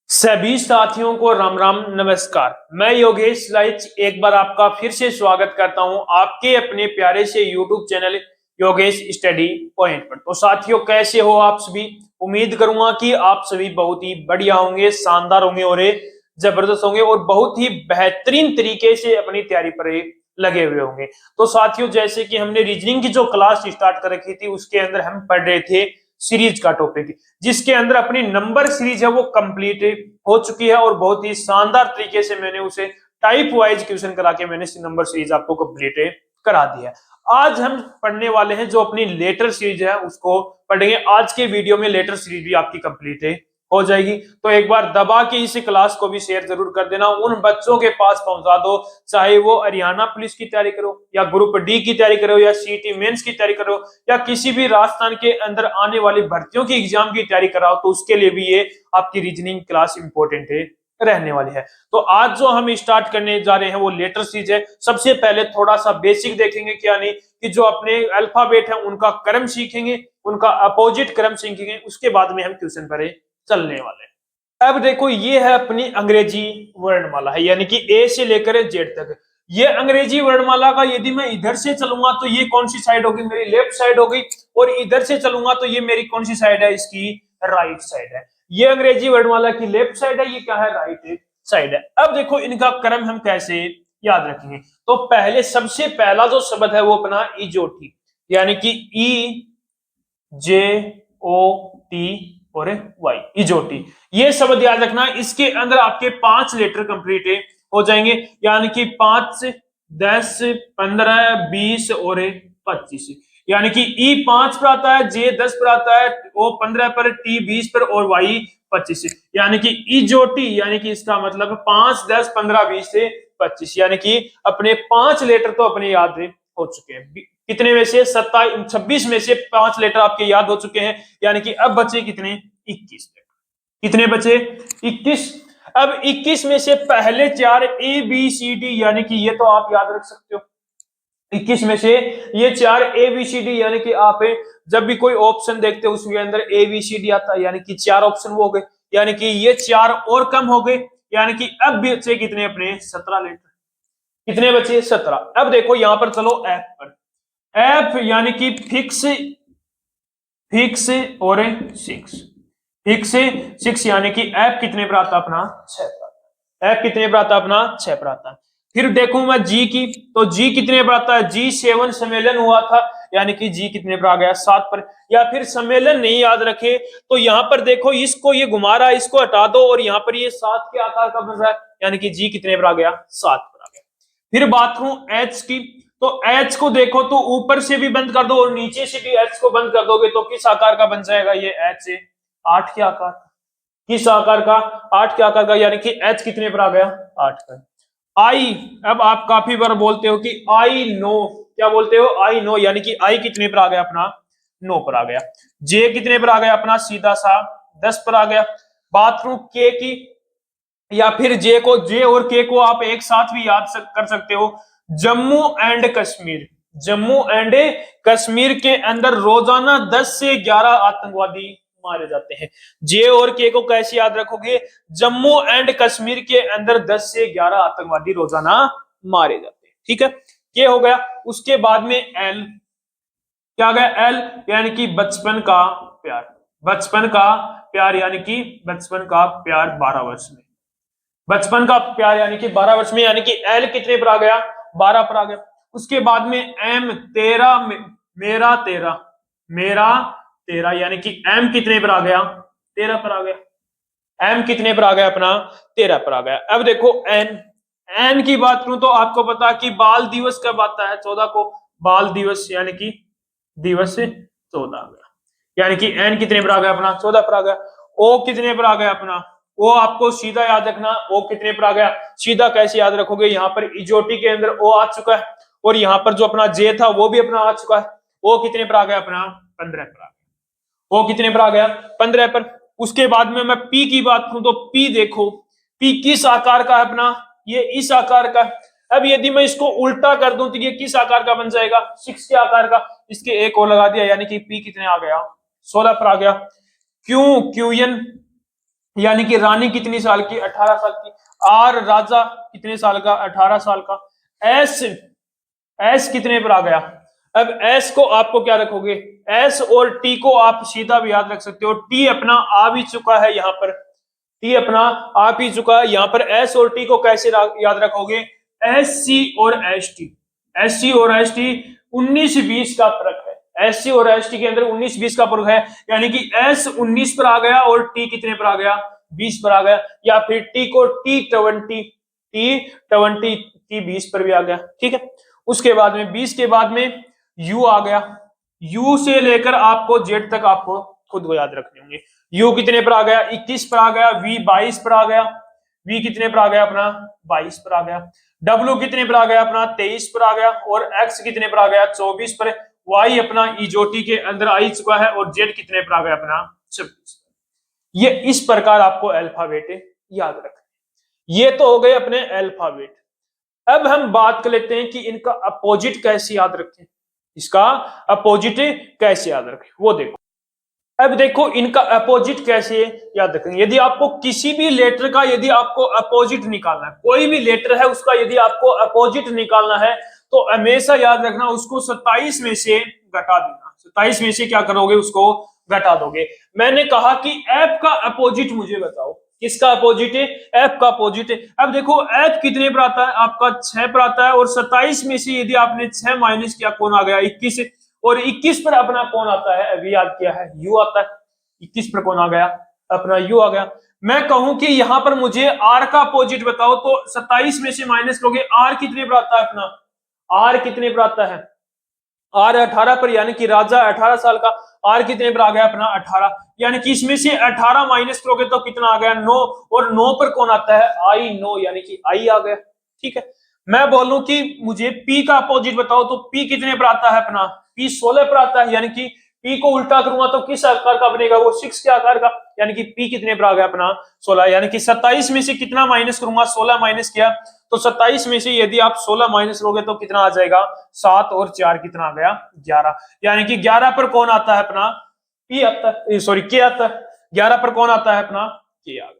सभी साथियों को राम राम नमस्कार। मैं योगेश लाइच एक बार आपका फिर से स्वागत करता हूं आपके अपने प्यारे से YouTube channel Yogesh study point पर। तो साथियों, कैसे हो आप सभी? उम्मीद करूंगा कि आप सभी बहुत ही बढ़िया होंगे, शानदार होंगे और जबरदस्त होंगे और बहुत ही बेहतरीन तरीके से अपनी तैयारी पर लगे हुए होंगे। तो साथियों, जैसे कि हमने रीजनिंग की जो क्लास स्टार्ट कर रखी थी उसके अंदर हम पढ़ रहे थे सीरीज का टॉपिक, जिसके अंदर अपनी नंबर सीरीज है वो कंप्लीट हो चुकी है और बहुत ही शानदार तरीके से मैंने उसे टाइप वाइज क्वेश्चन करा के मैंने नंबर सीरीज आपको कंप्लीट करा दी है। आज हम पढ़ने वाले हैं जो अपनी लेटर सीरीज है उसको पढ़ेंगे। आज के वीडियो में लेटर सीरीज भी आपकी कंप्लीट हो जाएगी। तो एक बार दबा के इस क्लास को भी शेयर जरूर कर देना, उन बच्चों के पास पहुंचा दो, चाहे वो हरियाणा पुलिस की तैयारी करो या ग्रुप डी की तैयारी करो या सीटी मेंस की तैयारी करो या किसी भी राजस्थान के अंदर आने वाली भर्तियों की एग्जाम की तैयारी कराओ, तो उसके लिए भी ये आपकी रीजनिंग क्लास इंपॉर्टेंट रहने वाली है। तो आज जो हम स्टार्ट करने जा रहे हैं वो लेटर सीरीज है। सबसे पहले थोड़ा सा बेसिक देखेंगे, क्या नहीं कि जो अपने अल्फाबेट है उनका क्रम सीखेंगे, उनका अपोजिट क्रम सीखेंगे, उसके बाद में हम क्वेश्चन पर चलने वाले हैं। अब देखो, ये है अपनी अंग्रेजी वर्णमाला है, यानी कि ए से लेकर जेड तक। ये अंग्रेजी वर्णमाला का यदि मैं इधर से चलूंगा तो ये कौन सी साइड होगी? मेरी लेफ्ट साइड होगी। और इधर से चलूंगा तो ये मेरी कौन सी साइड है? इसकी राइट साइड है। ये अंग्रेजी वर्णमाला की लेफ्ट साइड है, ये क्या है? राइट साइड है। अब देखो, इनका क्रम हम कैसे याद रखेंगे? तो पहले सबसे पहला जो शब्द है वो अपना इजोटी, यानी कि ई जे ओ टी और वाई, इजोटी। ये शब्द याद रखना। इसके अंदर आपके 5 लेटर कंप्लीट हो जाएंगे, यानी कि 5, 10, 15, 20 और 25। यानी कि ई 5 पर आता है, जे 10 पर आता है, ओ 15 पर, टी 20 पर और वाई 25। यानी कि इजोटी, यानी कि इसका मतलब 5, 10, 15, 20 से 25। यानी कि अपने 5 लेटर तो अपने याद हो चुके हैं। कितने में से? 26 में से 5 लेटर आपके याद हो चुके हैं। यानी कि अब बचे कितने? 21 लेटर। कितने बचे? 21। अब 21 में से पहले 4 ए बी सी डी, यानी कि ये तो आप याद रख सकते हो। 21 में से ये 4 ए बी सी डी, यानी कि आप जब भी कोई ऑप्शन देखते हो उसके अंदर ए बी सी डी आता है, यानी कि 4 ऑप्शन वो हो गए, यानी कि ये 4 और कम हो गए। यानी कि अब बचे कितने अपने? 17 लेटर। कितने बचे? 17। अब देखो यहां पर चलो एफ पर। एफ यानी कि फिक्स, फिक्स और 6। फिक्स 6 यानी कि एफ कितने पर आता? अपना 6 पर आता है। एफ कितने पर आता? अपना 6 पर आता है। फिर देखूं मैं जी की, तो जी कितने पर आता है? जी 7 सम्मेलन हुआ था, यानी कि जी कितने पर आ गया? 7 पर। या फिर सम्मेलन नहीं याद रखे तो यहां पर देखो, इसको ये घुमा रहा है, इसको हटा दो और यहां पर ये 7 के आकार का बन रहा है, यानी कि जी कितने पर आ गया? 7 पर आ गया। फिर बात करूं एच की, तो एच को देखो तो ऊपर से भी बंद कर दो और नीचे से भी एच को बंद कर दोगे तो किस आकार का बन जाएगा? ये एच 8 के आकार। किस आकार का? 8 के आकार का। यानी कि एच कितने पर आ गया? 8 पर। आई, अब आप काफी बार बोलते हो कि आई नो, क्या बोलते हो? आई नो, यानी कि आई कितने पर आ गया? अपना 9 पर आ गया। जे कितने पर आ गया? अपना सीधा सा 10 पर आ गया। बात करूं के की, या फिर जे को, जे और के को आप एक साथ भी याद कर सकते हो। जम्मू एंड कश्मीर, जम्मू एंड कश्मीर के अंदर रोजाना 10 से 11 आतंकवादी मारे जाते हैं। जे और के को कैसे याद रखोगे? जम्मू एंड कश्मीर के अंदर 10 से 11 आतंकवादी रोजाना मारे जाते हैं। ठीक है, के हो गया। उसके बाद में एल, क्या गया? एल यानी कि बचपन का प्यार। बचपन का प्यार यानी कि बचपन का प्यार 12 वर्ष में। बचपन का प्यार यानी कि 12 वर्ष में, यानी कि एल कितने पर आ गया? 12 पर आ गया। उसके बाद में एम, तेरा, मेरा तेरा, मेरा तेरा, यानी कि एम कितने पर आ गया? 13 पर आ गया। एम कितने पर आ गया? अपना 13 पर आ गया। अब देखो एन, एन की बात करूं तो आपको पता कि बाल दिवस कब आता है? 14 को। बाल दिवस यानी कि दिवस 14 आ गया, यानी कि एन कितने पर आ गया? अपना 14 पर आ गया। ओ कितने पर आ गया? अपना ओ आपको सीधा याद रखना। ओ कितने पर आ गया? सीधा कैसे याद रखोगे? यहाँ पर इजोटी के अंदर ओ आ चुका है और यहाँ पर जो अपना जे था वो भी अपना आ चुका है। ओ कितने पर आ गया? अपना 15 पर आ गया। ओ कितने पर आ गया? 15 पर। उसके बाद में मैं पी की बात करूं तो पी देखो, पी किस आकार का है? अपना ये इस आकार का। अब यदि मैं इसको उल्टा कर दूं तो ये किस आकार का बन जाएगा? 6 के आकार का। इसके एक और लगा दिया, यानी कि पी कितने आ गया? 16 पर आ गया। क्यू, क्यूएन, यानी कि रानी कितनी साल की, 18 साल की। आर राजा कितने साल का, 18 साल का। एस, एस कितने पर आ गया। अब एस को आपको क्या रखोगे, एस और टी को आप सीधा भी याद रख सकते हो। टी अपना आ भी चुका है यहाँ पर, टी अपना आ भी चुका है यहाँ पर। एस और टी को कैसे याद रखोगे, एस सी और एस टी। एस सी और एस टी 19-20 का फर्क है। एस सी और एस टी के अंदर 19-20 का फर्क है, यानी कि एस 19 पर आ गया और टी कितने पर आ गया, 20 पर आ गया। या फिर टी को टी 20 पर भी आ गया, ठीक है। उसके बाद में 20 के बाद में यू आ गया। यू से लेकर आपको जेड तक आपको खुद को याद रखने होंगे। यू कितने पर आ गया, 21 पर आ गया। वी 22 पर आ गया। वी कितने पर आ गया अपना, 22 पर आ गया। डब्ल्यू कितने पर आ गया अपना, 23 पर आ गया। और एक्स कितने पर आ गया, 24 पर। वाई अपना इजोटी के अंदर आ चुका है। और जेड कितने पर आ गया अपना, 26 पर। ये इस प्रकार आपको अल्फाबेट याद रखना। ये तो हो गए अपने अल्फाबेट। अब हम बात कर लेते हैं कि इनका अपोजिट कैसे याद रखें। इसका अपोजिट कैसे याद रखें वो देखो। अब देखो इनका अपोजिट कैसे याद रखेंगे। यदि आपको किसी भी लेटर का यदि आपको अपोजिट निकालना है, कोई भी लेटर है उसका यदि आपको अपोजिट निकालना है, तो हमेशा याद रखना उसको 27 में से घटा देना। 27 में से क्या करोगे, उसको घटा दोगे। मैंने कहा कि एफ का अपोजिट मुझे बताओ, किसका अपोजिट है, एफ का अपोजिट है। अब देखो एफ कितने पर आता है आपका, 6 पर आता है। और 27 में से यदि आपने 6 माइनस किया, कौन आ गया, 21। और 21 पर अपना कौन आता है, अभी याद किया है, यू आता है। 21 पर कौन आ गया, अपना यू आ गया। मैं कहूं कि यहां पर मुझे आर का अपोजिट बताओ, तो 27 में से माइनस करोगे, आर कितने पर आता है अपना, आर कितने पर आता है, आर 18 पर, यानी कि राजा 18 साल का। आर कितने पर आ गया अपना, 18। यानी कि इसमें से 18 माइनस करोगे तो कितना आ गया, 9। और 9 पर कौन आता है, आई, 9, यानी कि आई आ गया, ठीक है। मैं बोलूं कि मुझे पी का अपोजिट बताओ, तो पी कितने पर आता है अपना, पी 16 पर आता है। यानी कि पी को उल्टा करूंगा तो किस आकार का बनेगा, वो 6 के आकार का। यानी कि पी कितने पर आ गया अपना, 16। यानी कि 27 में से कितना माइनस करूंगा, 16 माइनस किया, तो 27 में से यदि आप 16 माइनस लोगे तो कितना आ जाएगा, 7 और 4 कितना आ गया, 11। यानी कि 11 पर कौन आता है अपना, पी आता है, सॉरी के आता है। 11 पर कौन आता है अपना, के आ गया,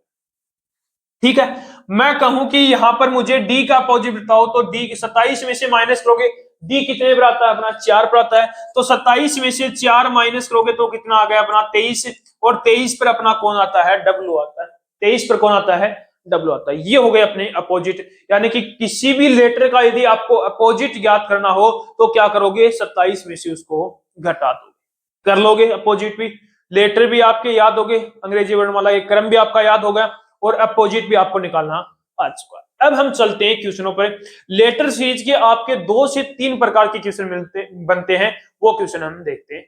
ठीक है। मैं कहूं कि यहां पर मुझे डी का अपोजिट बताओ, तो डी 27 में से माइनस करोगे, डी कितने पर आता है अपना, 4 पर आता है। तो 27 में से 4 माइनस करोगे तो कितना आ गया अपना, 23। और 23 पर अपना कौन आता है, डब्ल्यू आता है। 23 पर कौन आता है, डब्ल्यू आता है। ये हो गए अपने अपोजिट। यानी कि किसी भी लेटर का यदि आपको अपोजिट याद करना हो तो क्या करोगे, 27 में से उसको घटा दो, कर लोगे अपोजिट भी। लेटर भी आपके याद हो गए, अंग्रेजी वर्णमाला के क्रम भी आपका याद हो गया, और अपोजिट भी आपको निकालना आ चुका है। अब हम चलते हैं क्वेश्चनों पर। लेटर सीरीज के आपके 2 से 3 प्रकार के क्वेश्चन बनते हैं, वो क्वेश्चन हम देखते हैं।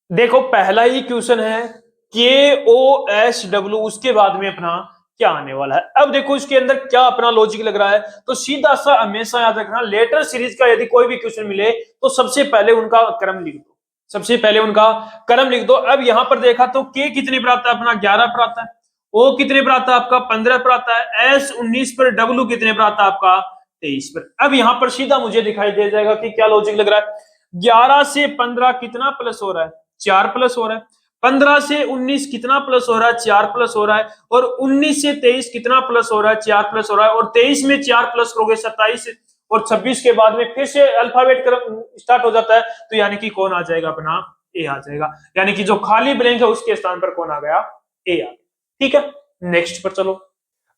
देखो पहला ही क्वेश्चन है KOSW, उसके बाद में अपना क्या आने वाला है। अब देखो इसके अंदर क्या अपना लॉजिक लग रहा है, तो सीधा सा हमेशा याद रखना, लेटर सीरीज का यदि कोई भी क्वेश्चन मिले तो सबसे पहले उनका क्रम लिख दो, सबसे पहले उनका क्रम लिख दो। अब यहां पर देखा तो के कितने पर आता है अपना, 11 पर आता है। ओ कितने पर आता है आपका, 15 पर आता है। एस 19 पर। डब्ल्यू कितने पर आता है आपका, 23 पर। अब यहां पर सीधा मुझे दिखाई दे जाएगा कि क्या लॉजिक लग रहा है। 11 से 15 कितना प्लस हो रहा है, 4 प्लस हो रहा है। 15 से 19 कितना प्लस हो रहा है, 4 प्लस हो रहा है। और 19 से 23 कितना प्लस हो रहा है, 4 प्लस हो रहा है। और 23 में 4 प्लस करोगे 27, और 26 के बाद में फिर से अल्फाबेट क्रम स्टार्ट हो जाता है, तो यानी कि कौन आ जाएगा अपना, ए आ जाएगा। यानी कि जो खाली ब्लैंक है उसके स्थान पर कौन आ गया, ए आ गया, ठीक है। नेक्स्ट पर चलो,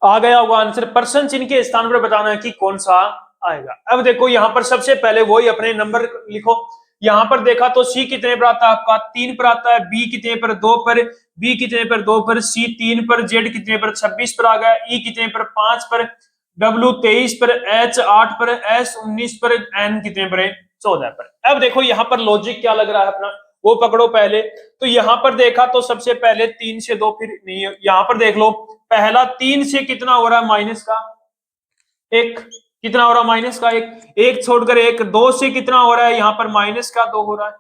आ गया होगा आंसर। पर्सन चिन्ह के स्थान पर बताना है कि कौन सा आएगा। अब देखो यहां पर सबसे पहले वही अपने नंबर लिखो। यहां पर देखा तो सी कितने पर आता है आपका, 3 पर आता है। बी कितने पर, 2 पर। बी कितने पर, 2 पर। सी 3 पर। जेड कितने पर, 26 पर आ गया। ई कितने पर, 5 पर। डब्ल्यू 23 पर। एच 8 पर। एस 19 पर। एन कितने पर, 14 पर। अब देखो यहां पर लॉजिक क्या लग रहा है अपना, वो पकड़ो पहले। तो यहां पर देखा तो सबसे पहले 3 से 2, फिर नहीं, यहां पर देख लो पहला 3 से कितना हो रहा है, माइनस का 1। कितना हो रहा है, माइनस का 1। 1 छोड़कर 1। 2 से कितना हो रहा है, यहां पर माइनस का 2 हो रहा है।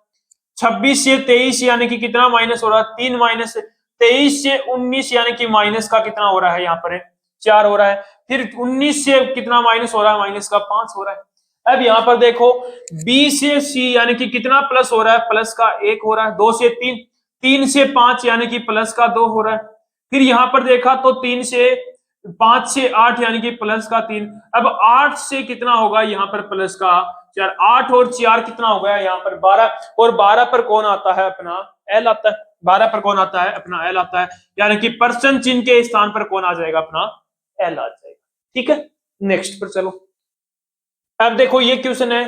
26 से 23 यानी कि कितना माइनस हो रहा है, 3 माइनस। 23 से 19 यानी कि माइनस का कितना हो रहा है, यहाँ पर 4 हो रहा है। फिर 19 से कितना माइनस हो रहा है, माइनस का 5 हो रहा है। अब यहां पर देखो B से C यानी कि कितना प्लस हो रहा है, प्लस का 1 हो रहा है। 2 से 3, 3 से 5 यानी कि प्लस का 2 हो रहा है। फिर यहां पर देखा तो 3 से 5 से 8 यानी कि प्लस का 3। अब 8 से कितना होगा यहाँ पर प्लस का 4, 8 और 4 कितना हो गया यहाँ पर 12, और 12 पर कौन आता है अपना एल आता है, 12 पर कौन आता है अपना एल आता है, यानी कि परसेंट चिन्ह के स्थान पर कौन आ जाएगा अपना एल आ जाएगा। ठीक है, नेक्स्ट पर चलो। अब देखो ये क्वेश्चन है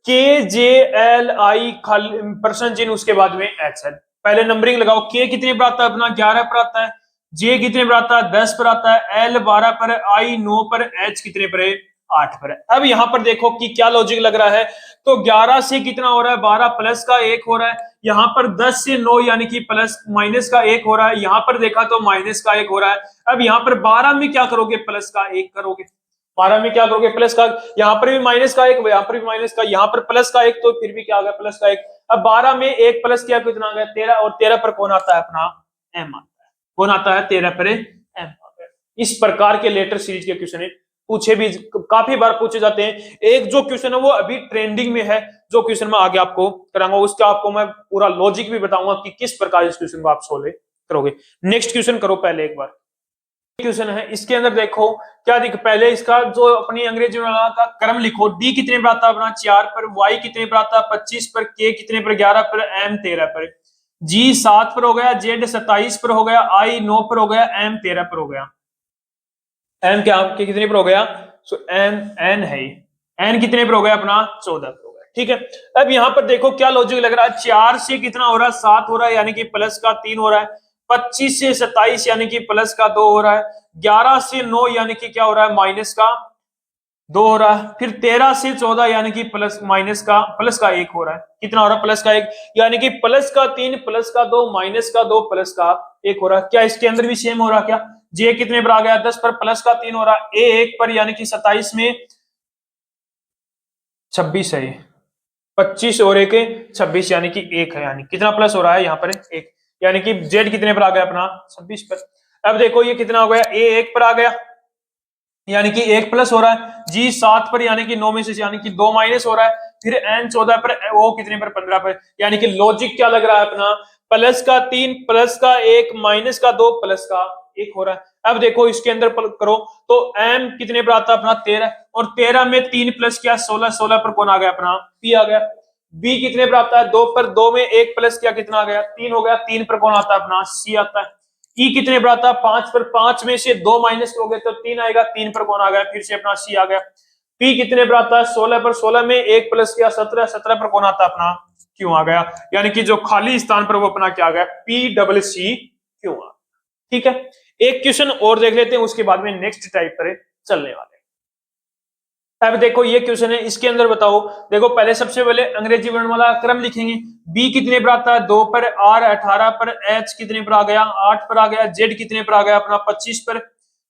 के जे एल आई परसेंट चिन्ह उसके बाद में एच है। पहले नंबरिंग लगाओ, के कितने पर आता है अपना 11 पर आता है, जे कितने पर आता है 10 पर आता है, एल 12 पर, आई 9 पर, एच कितने पर है 8 पर है। अब यहां पर देखो कि क्या लॉजिक लग रहा है, तो 11 से कितना हो रहा है 12 प्लस का 1 हो रहा है, यहाँ पर 10 से 9 यानी कि प्लस माइनस का 1 हो रहा है, यहां पर देखा तो माइनस का 1 हो रहा है। अब यहाँ पर 12 में क्या करोगे प्लस का 1 करोगे, 12 में क्या करोगे प्लस का, यहाँ पर भी माइनस का 1, यहाँ पर भी माइनस का, यहाँ पर प्लस का 1, तो फिर भी क्या आ गया प्लस का 1। अब 12 में 1 प्लस किया कितना आ गया 13, और 13 पर कौन आता है अपना एम आता है, कौन आता है 13 पर एम आ गया। इस प्रकार के लेटर सीरीज के क्वेश्चन पूछे भी काफी बार पूछे जाते हैं। एक जो क्वेश्चन है वो अभी ट्रेंडिंग में है, जो क्वेश्चन मैं आगे आपको कराऊंगा, उसका आपको मैं पूरा लॉजिक भी बताऊंगा कि किस प्रकार इस क्वेश्चन को आप सोल्व करोगे। नेक्स्ट क्वेश्चन करो पहले एक बार। क्वेश्चन है इसके अंदर देखो क्या दिख, पहले इसका जो अपनी अंग्रेजी में का क्रम लिखो, डी कितने पर आता है अपना 4 पर, वाई कितने पर आता है 25 पर, के कितने पर 11 पर, एम 13 पर, जी 7 पर हो गया, जेड 27 पर हो गया, आई 9 पर हो गया, एम 13 पर हो गया, एम क्या के कितने पर हो गया, सो एन एन है, एन कितने पर हो गया अपना 14 पर हो गया। ठीक है, अब यहां पर देखो क्या लॉजिक लग रहा है, 4 से कितना हो रहा है 7 हो रहा है, यानी कि प्लस का 3 हो रहा है, 25 से 27 यानी कि प्लस का 2 हो रहा है, 11 से 9 यानी कि क्या हो रहा है माइनस का 2 हो रहा है, फिर 13 से 14 यानी कि प्लस का 1 हो रहा है, कितना हो रहा है प्लस का 1, यानी कि प्लस का 3 प्लस का 2 माइनस का 2 प्लस का 1 हो रहा है। क्या इसके अंदर भी सेम हो रहा है क्या, जे कितने पर आ गया 10 पर, प्लस का 3 हो रहा है, ए 1 पर यानी कि 27 में 26 है, 25 और 1 26 यानी कि 1 है, यानी कितना प्लस हो रहा है यहाँ पर 1, यानी कि जेड कितने पर आ गया अपना 26 पर। अब देखो ये कितना हो गया, ए 1 पर आ गया यानी कि 1 प्लस हो रहा है, जी 7 पर यानी कि 9 में से यानी कि 2 माइनस हो रहा है, फिर एन 14 पर, ओ कितने पर 15 पर, यानी कि लॉजिक क्या लग रहा है अपना प्लस का 3 प्लस का 1 माइनस का 2 प्लस का 1 हो रहा है। अब देखो इसके अंदर करो तो एम कितने पर आता है अपना 13, और 13 में 3 प्लस किया 16, 16 पर कौन आ गया अपना पी आ गया, बी कितने पर आता है 2 पर, 2 में 1 प्लस किया कितना आ गया 3 हो गया, 3 पर कौन आता है अपना सी आता है, ई कितने पर आता है 5 पर, 5 में से 2 माइनस करोगे तो 3 आएगा, 3 पर कौन आ गया फिर से अपना सी आ गया, पी कितने पर आता है 16 पर, 16 में 1 प्लस किया 17, 17 पर कौन आता है अपना क्यों आ गया, यानी कि जो खाली स्थान पर वो अपना क्या आ गया पी डबल सी क्यों आ। ठीक है, एक क्वेश्चन और देख लेते हैं, उसके बाद में नेक्स्ट टाइप पर चलने वाले। अब देखो ये क्वेश्चन है, इसके अंदर बताओ, देखो पहले सबसे पहले अंग्रेजी वर्णमाला क्रम लिखेंगे, बी कितने पर आता है 2 पर, आर 18 पर, एच कितने पर आ गया 8 पर आ गया, जेड कितने पर आ गया अपना 25 पर,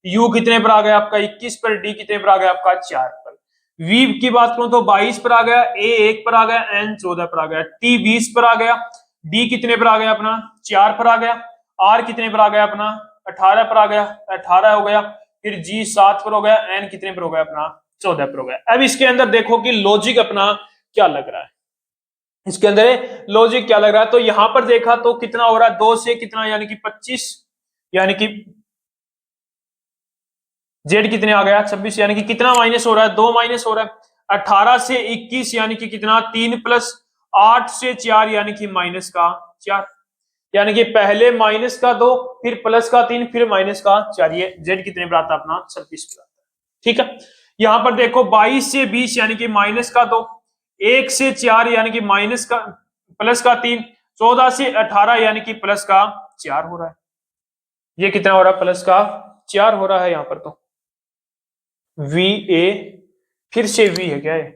यू कितने पर आ गया आपका 21 पर, डी कितने पर आ गया आपका 4 पर, वी की बात करूं तो 22 पर आ गया, ए 1 पर आ गया, एन 14 पर आ गया, टी 20 पर आ गया, डी कितने पर आ गया अपना 4 पर आ गया, आर कितने पर आ गया अपना 18 पर आ गया 18 हो गया, फिर जी 7 पर हो गया, एन कितने पर हो गया अपना 14 पर हो गया। अब इसके अंदर देखो कि लॉजिक अपना क्या लग रहा है, इसके अंदर लॉजिक क्या लग रहा है, तो यहां पर देखा तो कितना हो रहा है 2 से कितना यानी कि 25, यानी कि जेड कितने आ गया 26, यानी कि कितना माइनस हो रहा है 2 माइनस हो रहा है, 18 से 21 यानी कि कितना 3 प्लस 8 से 4 यानी कि माइनस का 4, यानी कि पहले माइनस का 2 फिर प्लस का 3 फिर माइनस का 4, ये जेड कितने पर आता है अपना 26 पर आता है। ठीक है, यहां पर देखो 22 से 20 यानी कि माइनस का 2, 1 से 4 यानी कि माइनस का प्लस का 3, 14 से 18 यानी कि प्लस का 4 हो रहा है, ये कितना हो रहा है प्लस का 4 हो रहा है यहां पर, तो वी ए फिर से वी है क्या है,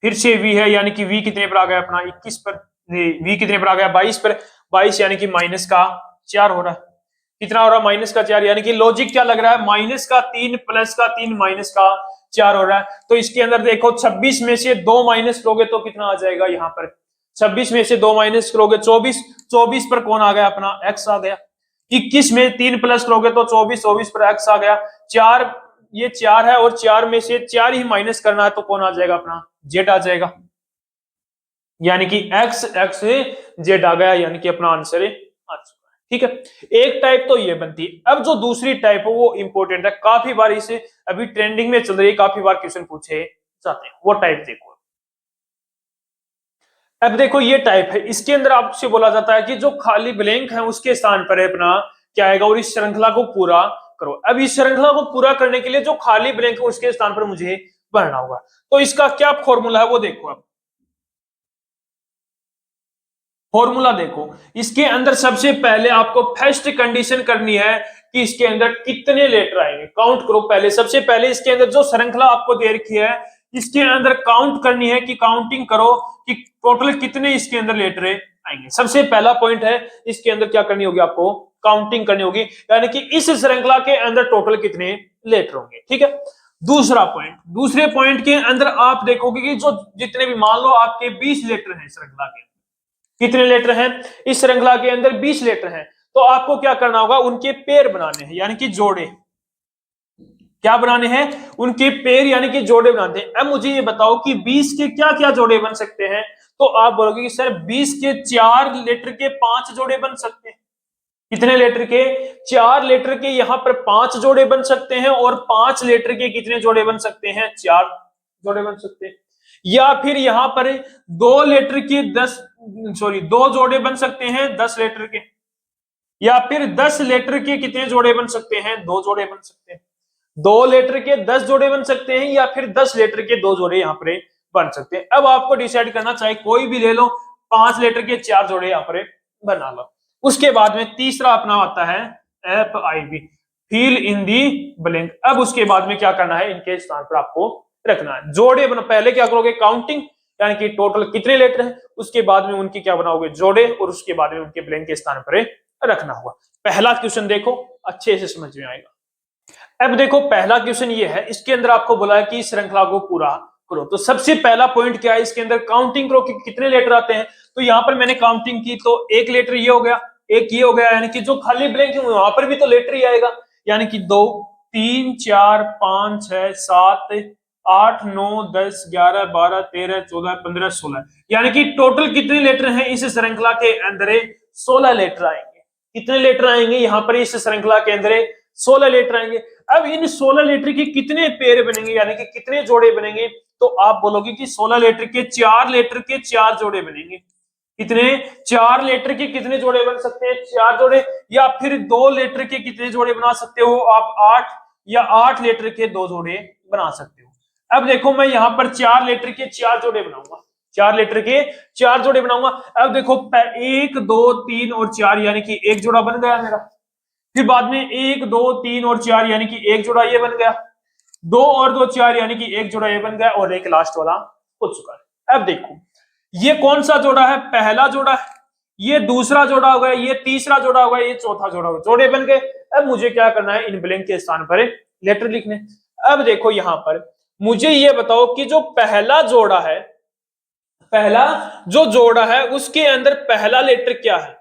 फिर से वी है, यानी कि वी कितने पर आ गया अपना 21 पर, वी कितने पर आ गया 22 पर, 22 यानी कि माइनस का 4 हो रहा है, कितना हो रहा है माइनस का 4, यानी कि लॉजिक क्या लग रहा है माइनस का 3 प्लस का 3 माइनस का 4 हो रहा है। तो इसके अंदर देखो 26 में से 2 माइनस करोगे तो कितना आ जाएगा यहाँ पर, 26 में से 2 माइनस करोगे 24, 24 पर कौन आ गया अपना एक्स आ गया, 21 में 3 प्लस करोगे तो 24, 24 पर एक्स आ गया, 4 ये 4 है और 4 में से 4 ही माइनस करना है तो कौन आ जाएगा अपना जेड आ जाएगा, यानी कि एक्स एक्स जेड आ गया, यानी कि अपना आंसर है। ठीक है, एक टाइप तो ये बनती है। अब जो दूसरी टाइप है वो इंपॉर्टेंट है, काफी बार इसे अभी ट्रेंडिंग में चल रही है, काफी बार क्वेश्चन पूछे जाते हैं। वो टाइप देखो, अब देखो ये टाइप है, इसके अंदर आपसे बोला जाता है कि जो खाली ब्लैंक है उसके स्थान पर है अपना क्या आएगा, और इस श्रृंखला को पूरा करो। अब इस श्रृंखला को पूरा करने के लिए जो खाली ब्लैंक है उसके स्थान पर मुझे भरना होगा। तो इसका क्या फॉर्मूला है वो देखो। अब फॉर्मूला देखो, इसके अंदर सबसे पहले आपको फर्स्ट कंडीशन करनी है कि इसके अंदर कितने लेटर आएंगे, काउंट करो पहले। सबसे पहले इसके अंदर जो श्रृंखला आपको दे रखी है इसके अंदर काउंट करनी है, कि काउंटिंग करो कि टोटल कितने इसके अंदर लेटर आएंगे। सबसे पहला पॉइंट है, इसके अंदर क्या करनी होगी, आपको काउंटिंग करनी होगी, यानी कि इस श्रृंखला के अंदर टोटल कितने लेटर होंगे। ठीक है, दूसरा पॉइंट, दूसरे पॉइंट के अंदर आप देखोगे कि जो जितने भी, मान लो आपके 20 लेटर हैं श्रृंखला के, कितने लेटर हैं इस श्रृंखला के अंदर, 20 लेटर हैं। तो आपको क्या करना होगा, उनके पेयर बनाने हैं, यानी कि जोड़े। क्या बनाने हैं, उनके पेयर यानी कि जोड़े बनाते हैं। अब मुझे ये बताओ कि 20 के क्या क्या जोड़े बन सकते हैं। तो आप बोलोगे कि सर 20 के 4 लेटर के 5 जोड़े बन सकते हैं। कितने लेटर के, 4 लेटर के यहां पर 5 जोड़े बन सकते हैं, और 5 लेटर के कितने जोड़े बन सकते हैं, 4 जोड़े बन सकते हैं। या फिर यहां पर 2 लेटर के 2 जोड़े बन सकते हैं 10 लेटर के। या फिर 10 लेटर के कितने जोड़े बन सकते हैं, 2 जोड़े बन सकते हैं। 2 लेटर के 10 जोड़े बन सकते हैं, या फिर 10 लेटर के 2 जोड़े यहां पर बन सकते हैं। अब आपको डिसाइड करना, चाहे कोई भी ले लो, 5 लेटर के 4 जोड़े यहां पर बना लो। उसके बाद में तीसरा अपना आता है FIB, fill in the blank. अब उसके बाद में क्या करना है, इनके स्थान पर आपको रखना है जोड़े बना। पहले क्या करोगे, काउंटिंग, यानी कि टोटल कितने लेटर हैं, उसके बाद में उनकी क्या बनाओगे, जोड़े, और उसके बाद में उनके ब्लैंक के स्थान पर रखना होगा। पहला क्वेश्चन देखो, अच्छे से समझ में आएगा। अब देखो पहला क्वेश्चन ये है, इसके अंदर आपको बोला है कि इस श्रृंखला को पूरा करो। तो सबसे पहला पॉइंट क्या है, इसके अंदर काउंटिंग करो कि कितने लेटर आते हैं। तो यहां पर मैंने काउंटिंग की, तो एक लेटर ये हो गया, एक ये हो गया, यानी कि जो खाली ब्लैंक है वहां पर भी तो लेटर ही आएगा, यानी कि 2 3 4 5 6 7 8 9 10 11 12 13 14 15 16, यानी कि टोटल कितने लेटर हैं इस श्रृंखला के अंदर, 16 लेटर आएंगे। कितने लेटर आएंगे यहाँ पर इस श्रृंखला के अंदर, 16 लेटर आएंगे। अब इन 16 लेटर के कितने पेयर बनेंगे, यानी कि कितने जोड़े बनेंगे। तो आप बोलोगे कि 16 लेटर के 4 लेटर के 4 जोड़े बनेंगे। कितने, 4 लेटर के कितने जोड़े बन सकते हैं, 4 जोड़े। या फिर 2 लेटर के कितने जोड़े बना सकते हो आप, 8, या 8 लेटर के 2 जोड़े बना सकते हो। अब देखो मैं यहां पर 4 लेटर के 4 जोड़े बनाऊंगा, 4 लेटर के 4 जोड़े बनाऊंगा। अब देखो 1 2 3 और 4, यानी कि एक जोड़ा बन गया मेरा। फिर बाद में 1 2 3 और 4, यानी कि एक जोड़ा ये बन गया। 2 और 2 4, यानी कि एक जोड़ा ये बन गया, और एक लास्ट वाला हो चुका है। अब देखो ये कौन सा जोड़ा है, पहला जोड़ा है, ये दूसरा जोड़ा हो गया, ये तीसरा जोड़ा हो गया, ये चौथा जोड़ा हो गया, जोड़े बन गए। अब मुझे क्या करना है, इन ब्लैंक के स्थान पर लेटर लिखने। अब देखो यहां पर मुझे ये बताओ कि जो पहला जोड़ा है, पहला जो जोड़ा है उसके अंदर पहला लेटर क्या है,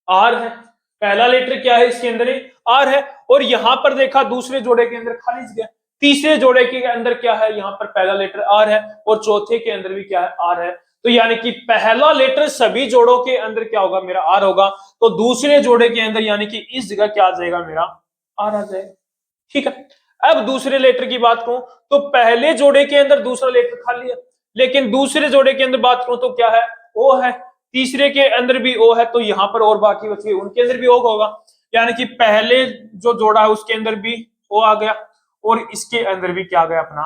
आर है। पहला लेटर क्या है इसके अंदर, आर है। और यहां पर देखा दूसरे जोड़े के अंदर खाली गया, तीसरे जोड़े के अंदर क्या है, यहां पर पहला लेटर आर है, और चौथे के अंदर भी क्या है, आर है। तो यानी कि पहला लेटर सभी जोड़ों के अंदर क्या होगा, मेरा आर होगा। तो दूसरे जोड़े के अंदर यानी कि इस जगह क्या आ जाएगा, मेरा आर आ जाएगा। ठीक है, अब दूसरे लेटर की बात करूं तो पहले जोड़े के अंदर दूसरा लेटर खाली है, लेकिन दूसरे जोड़े के अंदर बात करूं तो क्या है, ओ है। तीसरे के अंदर भी ओ है, तो यहां पर और बाकी बच गए, उनके अंदर भी ओ होगा। यानी कि पहले जो जोड़ा है उसके अंदर भी ओ आ गया, और इसके अंदर भी क्या आ गया, अपना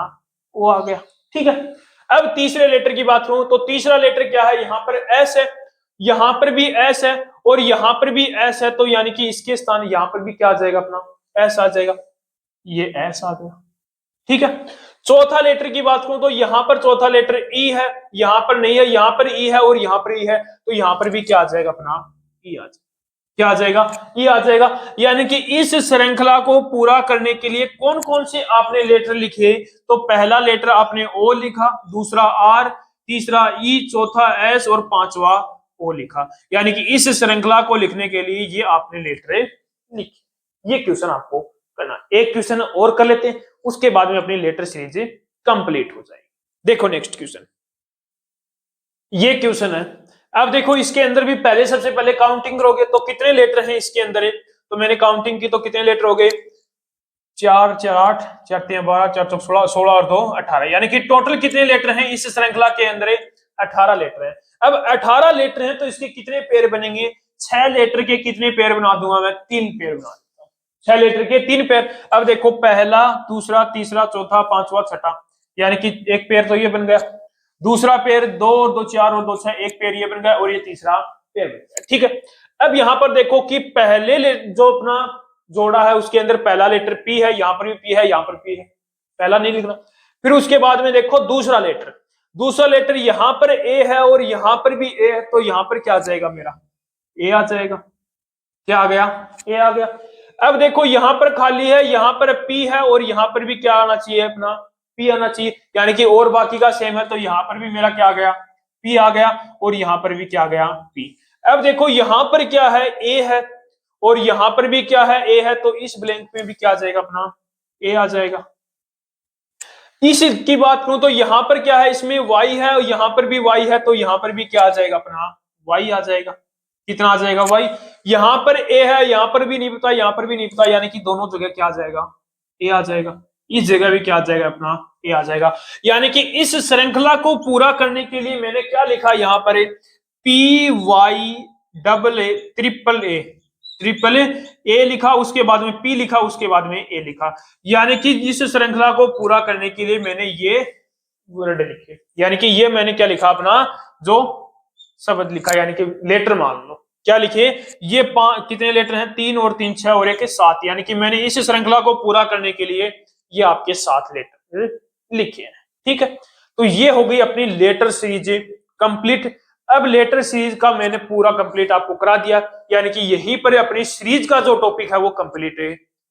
ओ आ गया। ठीक है, अब तीसरे लेटर की बात करूं तो तीसरा लेटर क्या है, यहां पर एस है, यहां पर भी एस है, और यहां पर भी एस है। तो यानी कि इसके स्थान यहां पर भी क्या आ जाएगा, अपना एस आ जाएगा, ये एस आ गया। ठीक है, चौथा लेटर की बात करूं तो यहां पर चौथा लेटर ई है, यहां पर नहीं है, यहां पर ई है और यहां पर ई है। तो यहां पर भी क्या आ जाएगा, अपना ई आ जाएगा। क्या आ जाएगा, ई आ जाएगा। यानी कि इस श्रृंखला को पूरा करने के लिए कौन कौन से आपने लेटर लिखे, तो पहला लेटर आपने ओ लिखा, दूसरा आर, तीसरा ई, चौथा एस, और पांचवा ओ लिखा। यानी कि इस श्रृंखला को लिखने के लिए ये आपने लेटर लिखे। ये क्वेश्चन आपको करना, एक क्वेश्चन और कर लेते हैं, उसके बाद में अपनी लेटर सीरीज कंप्लीट हो जाएगी। देखो नेक्स्ट क्वेश्चन, ये क्वेश्चन है, अब देखो इसके अंदर भी पहले सबसे पहले काउंटिंग करोगे तो कितने लेटर हैं इसके अंदर, तो मैंने काउंटिंग की तो कितने लेटर हो गए, 4 4 8 4 3 12 4 4 16 16 और 2 18, यानी कि टोटल कितने लेटर हैं इस श्रृंखला के अंदर, 18 लेटर हैं। अब 18 लेटर हैं तो इसके कितने पेयर बनेंगे, 6 लेटर के कितने पेयर बना दूंगा मैं, 3 पेयर बना दूंगा, 6 लेटर के 3 पेयर। अब देखो पहला, दूसरा, तीसरा, चौथा, पांचवा, छठा, यानी कि एक पेयर तो ये बन गया, दूसरा पेयर 2 और 2 4 और 2 6, एक पेयर ये बन गया, और ये तीसरा पेयर बन गया। ठीक है, अब यहां पर देखो कि पहले जो अपना जोड़ा है उसके अंदर पहला लेटर पी है, यहां पर भी पी है, यहां पर पी है, पहला नहीं लिखना। फिर उसके बाद में देखो दूसरा लेटर यहां पर ए है और यहां पर भी ए है, तो यहां पर क्या आ जाएगा मेरा, ए आ जाएगा। क्या आ गया, ए आ गया। अब देखो यहां पर खाली है, यहां पर पी है और यहां पर भी क्या आना चाहिए अपना, पी आना चाहिए, यानी कि और बाकी का सेम है, तो यहां पर भी मेरा क्या आ गया, पी आ गया, और यहां पर भी क्या आ गया, पी। अब देखो यहां पर क्या है, ए है, और यहां पर भी क्या है, ए है, तो इस ब्लैंक में भी क्या आ जाएगा अपना, ए आ जाएगा। इसकी बात करूं तो यहां पर क्या है, इसमें y है और यहां पर भी y है, तो यहां पर भी क्या आ जाएगा अपना, y आ जाएगा। कितना आ जाएगा y, यहां पर a है, यहां पर भी नहीं पता, यहां पर भी नहीं पता, यानी कि दोनों जगह क्या आ जाएगा, a आ जाएगा। इस जगह भी क्या आ जाएगा अपना, a आ जाएगा। यानी कि इस श्रृंखला को पूरा करने के लिए मैंने क्या लिखा यहां पर, P Y double A triple A लिखा, उसके बाद में पी लिखा, उसके बाद में ए लिखा, यानी कि इस श्रृंखला को पूरा करने के लिए मैंने ये वर्ड लिखे, यानी कि ये मैंने क्या लिखा अपना जो शब्द लिखा, यानी कि लेटर मान लो क्या लिखे, ये कितने लेटर हैं, 3 और 3 6 और 1 7, यानी कि मैंने इस श्रृंखला को पूरा करने के लिए ये आपके 7 लेटर लिखे हैं। ठीक है, तो ये हो गई अपनी लेटर सीरीज कंप्लीट। अब लेटर सीरीज का मैंने पूरा कंप्लीट आपको करा दिया, यानी कि यहीं पर अपनी सीरीज का जो टॉपिक है वो कंप्लीट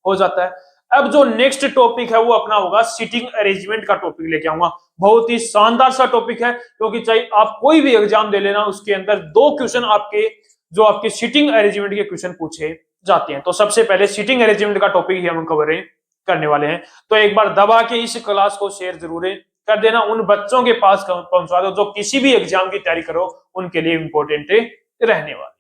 हो जाता है। अब जो नेक्स्ट टॉपिक है वो अपना होगा सिटिंग अरेंजमेंट का टॉपिक लेके आऊंगा। बहुत ही शानदार सा टॉपिक है, क्योंकि चाहे आप कोई भी एग्जाम दे लेना उसके अंदर 2 क्वेश्चन आपके जो आपके सिटिंग अरेंजमेंट के क्वेश्चन पूछे जाते हैं। तो सबसे पहले सिटिंग अरेंजमेंट का टॉपिक ही हम कवर करने वाले हैं। तो एक बार दबा के इस क्लास को शेयर जरूर कर देना, उन बच्चों के पास पहुंचा दो जो किसी भी एग्जाम की तैयारी करो उनके लिए इंपॉर्टेंट रहने वाला।